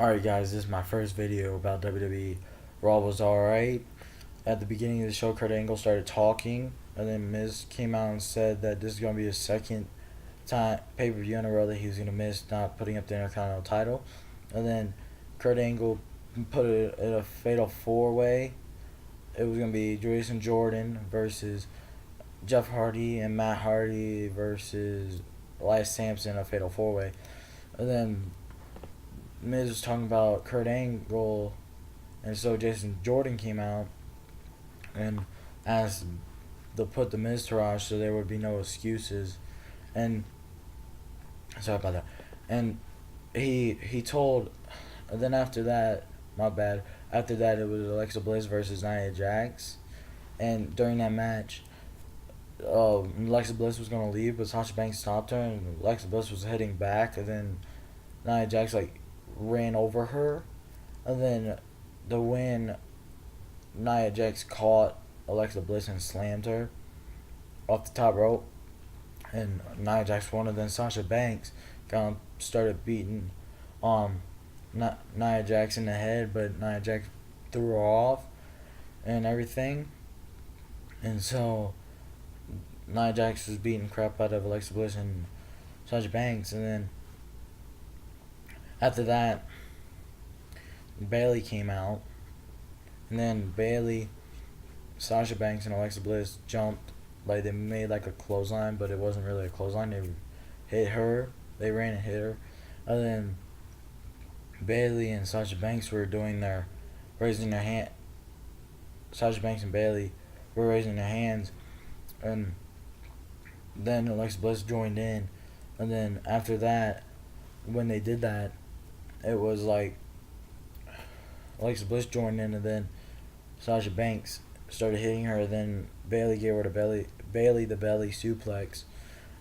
Alright guys, this is my first video about WWE. Raw was alright. At the beginning of the show, Kurt Angle started talking, and then Miz came out and said that this is going to be his second time pay-per-view in a row that he was going to miss not putting up the Intercontinental title. And then Kurt Angle put it in a fatal four-way. It was going to be Jason Jordan versus Jeff Hardy and Matt Hardy versus Elias Sampson, a fatal four-way. And then Miz was talking about Kurt Angle, and so Jason Jordan came out and asked to put the Miz to so there would be no excuses. And sorry about that. And he told. And then after that, my bad. After that, it was Alexa Bliss versus Nia Jax, and during that match, Alexa Bliss was gonna leave, but Sasha Banks stopped her, and Alexa Bliss was heading back, and then Nia Jax ran over her, and then the win, Nia Jax caught Alexa Bliss and slammed her off the top rope, and Nia Jax won. And then Sasha Banks kind of started beating Nia Jax in the head, but Nia Jax threw her off and everything, and so Nia Jax was beating crap out of Alexa Bliss and Sasha Banks, and then after that, Bayley came out, and then Bayley, Sasha Banks, and Alexa Bliss jumped. They made a clothesline, but it wasn't really a clothesline. They hit her. They ran and hit her. And then Bayley and Sasha Banks were raising their hand. Sasha Banks and Bayley were raising their hands, and then Alexa Bliss joined in. And then after that, when they did that, it was Alexa Bliss joined in, and then Sasha Banks started hitting her. Then Bayley gave her the belly suplex,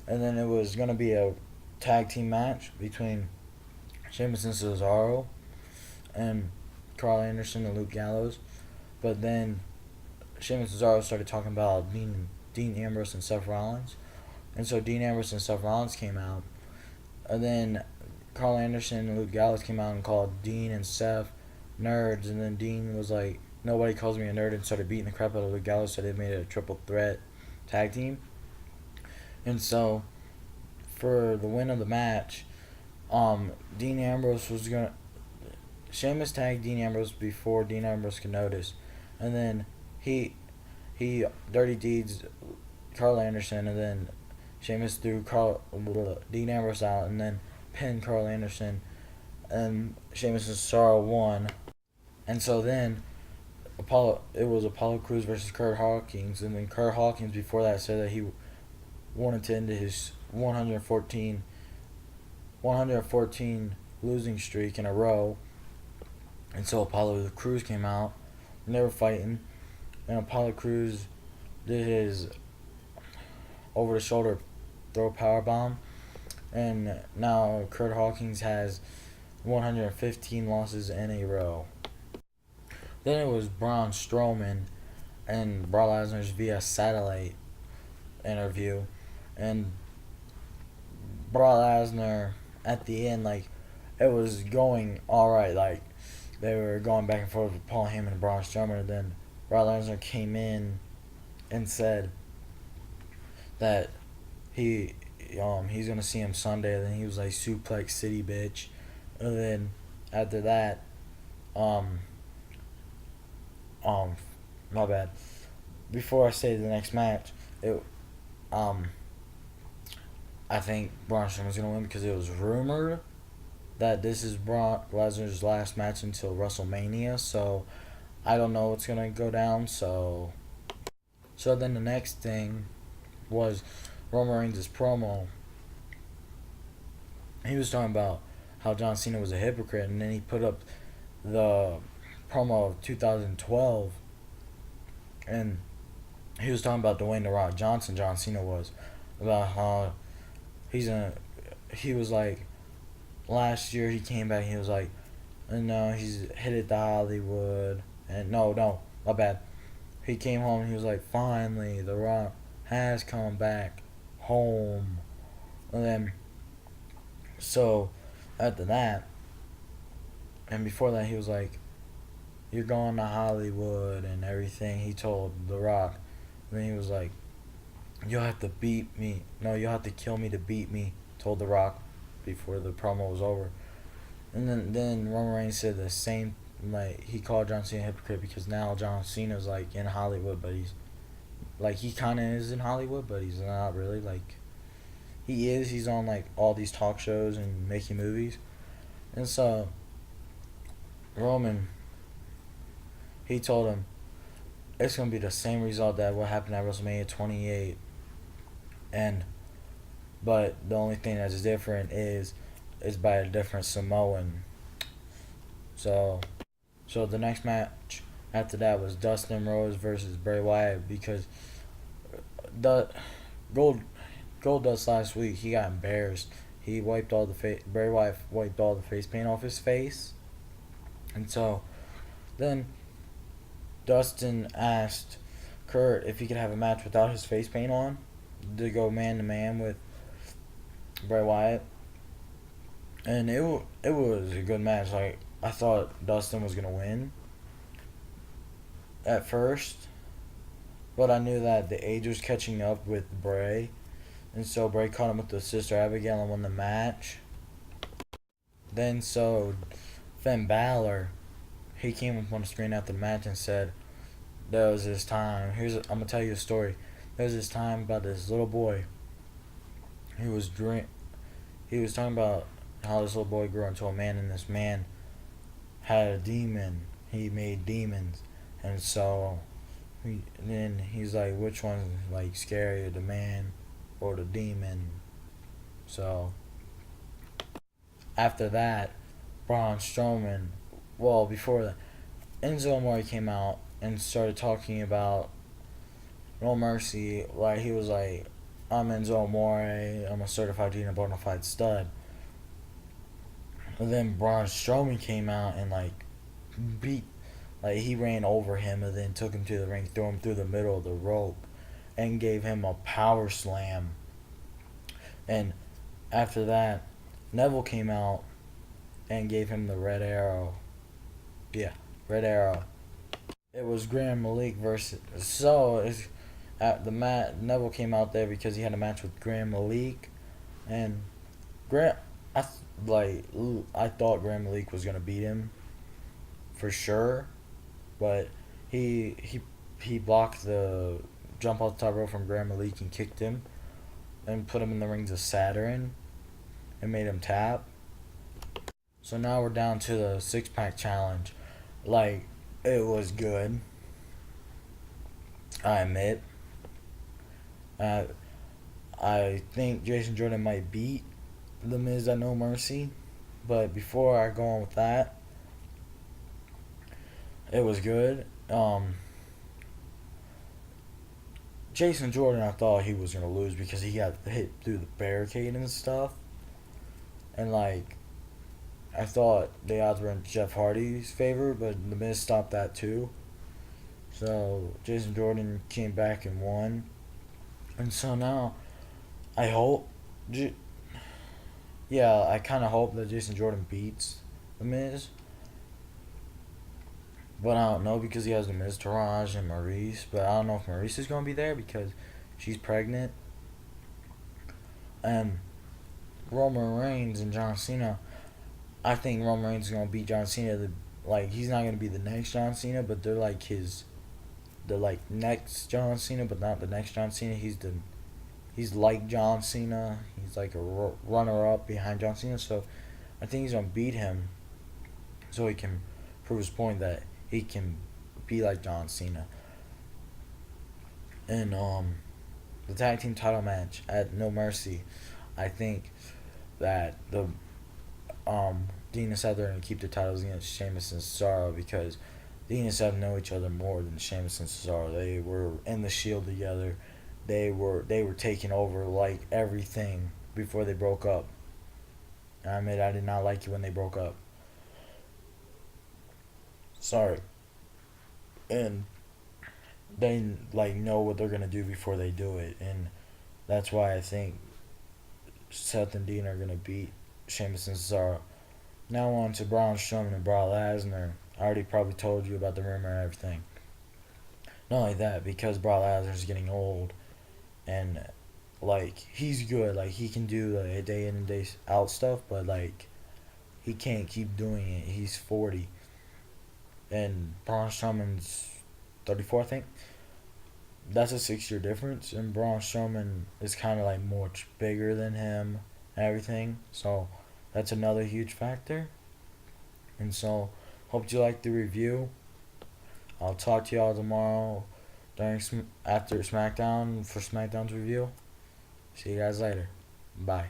and then it was gonna be a tag team match between Sheamus and Cesaro and Carl Anderson and Luke Gallows. But then Sheamus and Cesaro started talking about Dean Ambrose and Seth Rollins, and so Dean Ambrose and Seth Rollins came out, and then Carl Anderson and Luke Gallows came out and called Dean and Seth nerds, and then Dean was like, "Nobody calls me a nerd," and started beating the crap out of Luke Gallows, so they made it a triple threat tag team. And so, for the win of the match, Dean Ambrose was gonna. Sheamus tagged Dean Ambrose before Dean Ambrose could notice, and then he dirty deeds Carl Anderson, and then Sheamus threw Dean Ambrose out, and then pinned Carl Anderson, and Sheamus and Cesaro won. And so then it was Apollo Crews versus Kurt Hawkins, and then Kurt Hawkins before that said that he wanted to end his 114 losing streak in a row. And so Apollo Crews came out, and they were fighting, and Apollo Crews did his over the shoulder throw power bomb, and now Kurt Hawkins has 115 losses in a row. Then it was Braun Strowman and Brock Lesnar's via satellite interview, and Brock Lesnar at the end, it was going alright, they were going back and forth with Paul Heyman and Braun Strowman, and then Brock Lesnar came in and said that he's gonna see him Sunday, and then he was like, "Suplex City, bitch," and then after that, my bad. Before I say the next match, I think Braun Strowman's gonna win because it was rumored that this is Brock Lesnar's last match until WrestleMania. So I don't know what's gonna go down. So then the next thing was Roman Reigns' promo. He was talking about how John Cena was a hypocrite, and then he put up the promo of 2012, and he was talking about Dwayne "The Rock" Johnson. John Cena was about how he was like, last year he came back and he was like, no, he's headed to Hollywood, and no, my bad. He came home and he was like, finally, The Rock has come back home. And then, so after that, And before that, he was like, "You're going to Hollywood and everything." He told The Rock. And then he was like, "You'll have to beat me. No, you'll have to kill me to beat me." Told The Rock before the promo was over. And then Roman Reigns said the same. Like, he called John Cena a hypocrite because now John Cena's like in Hollywood, but he's like, he kind of is in Hollywood, but he's not really. Like, he is. He's on like all these talk shows and making movies. And so Roman, he told him it's gonna be the same result that what happened at WrestleMania 28, and but the only thing that's different is by a different Samoan. So so the next match after that was Dustin Rhodes versus Bray Wyatt because the Gold Goldust last week he got embarrassed. He wiped all the Bray Wyatt wiped all the face paint off his face, and so then Dustin asked Kurt if he could have a match without his face paint on to go man to man with Bray Wyatt, and it was a good match. Like, I thought Dustin was gonna win at first, but I knew that the age was catching up with Bray, and so Bray caught him with the Sister Abigail and won the match. Then so Finn Balor, he came up on the screen after the match and said there was this time. I'm gonna tell you a story. There was this time about this little boy. He was He was talking about how this little boy grew into a man, and this man had a demon. He made demons, and so then he's like, which one's like scarier, the man or the demon? So after that, Braun Strowman. Well, before that, Enzo Amore came out and started talking about No Mercy. Like, he was like, "I'm Enzo Amore. I'm a certified Gina bona fide stud." And then Braun Strowman came out and like beat, like, he ran over him and then took him to the ring, threw him through the middle of the rope, and gave him a power slam. And after that, Neville came out and gave him the red arrow. Yeah, red arrow. It was Grand Malik versus. So it's at the Neville came out there because he had a match with Grand Malik, and Grant. I like. I thought Grand Malik was gonna beat him for sure, but he he he blocked the jump off the top rope from Grand Malik and kicked him and put him in the rings of Saturn and made him tap. So now we're down to the 6 pack challenge. Like, it was good. I admit. Uh, I think Jason Jordan might beat The Miz at No Mercy. But before I go on with that, it was good. Jason Jordan, I thought he was going to lose because he got hit through the barricade and stuff. And, like, I thought the odds were in Jeff Hardy's favor, but The Miz stopped that too. So Jason Jordan came back and won. And so now, I hope. Yeah, I kind of hope that Jason Jordan beats The Miz. But I don't know because he has The Miz, Taraj, and Maurice. But I don't know if Maurice is going to be there because she's pregnant. And Roman Reigns and John Cena. I think Roman Reigns is going to beat John Cena. Like, he's not going to be the next John Cena, but they're like the like next John Cena, but not the next John Cena. He's like John Cena. He's like a runner up behind John Cena. So I think he's gonna beat him, so he can prove his point that he can be like John Cena. And the tag team title match at No Mercy, I think that the Dean and Seth are gonna keep the titles against Sheamus and Cesaro because Dean and Seth know each other more than Sheamus and Cesaro. They were in the Shield together. They were taking over like everything before they broke up. I admit I did not like it when they broke up. Sorry. And they like know what they're gonna do before they do it, and that's why I think Seth and Dean are gonna beat Sheamus and Cesaro. Now on to Braun Strowman and Brock Lesnar. I already probably told you about the rumor and everything. Not only that, because Brock Lesnar's getting old and like he's good, like he can do like day in and day out stuff, but like he can't keep doing it. He's 40, and Braun Strowman's 34, I think. That's a 6 year difference, and Braun Strowman is kind of like much bigger than him and everything. So that's another huge factor. And so, hope you like the review. I'll talk to y'all tomorrow during after SmackDown for SmackDown's review. See you guys later. Bye.